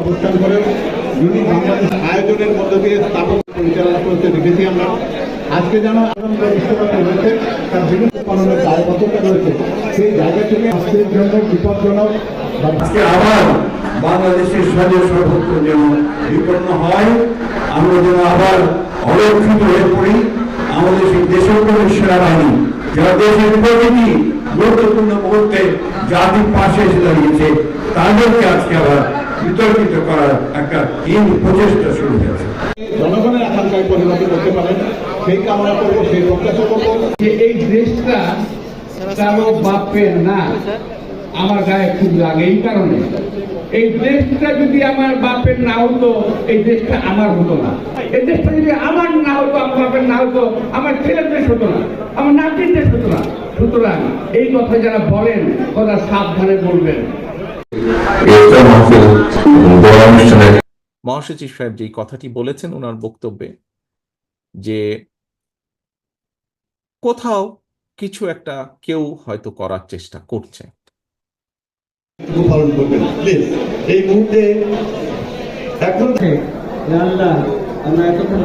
অবস্থান করে আয়োজনের মধ্য দিয়ে স্থাপন পরিচালনা করতে দেখেছি আমরা। আজকে যেন বিশ্বকাপে রয়েছে তার বিভিন্ন কারণে দায়বদ্ধতা রয়েছে, সেই জায়গা থেকে আজকের জন্য বিপজ্জনক আজকে আবার বাংলাদেশের স্বাধীন সর্বত্র যেন বিপন্ন হয়, আমরা যেন আবার অলক্ষিত হয়ে পড়ি। আমাদের সেই দেশের সেনাবাহিনী যারা দেশের প্রতিটি গুরুত্বপূর্ণ মুহূর্তে জাতির পাশে এসে দাঁড়িয়েছে, তাদেরকে আজকে আবার বিতর্কিত করার একটা প্রচেষ্টা শুরু হয়েছে। জনগণের আকাঙ্ক্ষায় পরিণত করতে পারেন সেই কামনা করবো, সেই প্রত্যাশা করবো যে এই দেশটা কারো বাপের না। আমার গায়ে খুব লাগে এই কারণে, এই দেশটা যদি আমার বাপের না হতো এই দেশটা আমার হতো না। এই দেশটা যদি আমার না হতো, আমার বাপের না হতো, আমার ছেলের দেশ হতো না, আমার নাতির দেশ হতো না। সুতরাং এই কথা যারা বলেন ওরা সাবধানে বলবেন। মহাসচিব সাহেব যে কথাটি বলেছেন ওনার বক্তব্যে, যে কোথাও কিছু একটা কেউ হয়তো করার চেষ্টা করছে। পালন করবেন প্লিজ এই মুহূর্তে এখন আমরা এতক্ষণ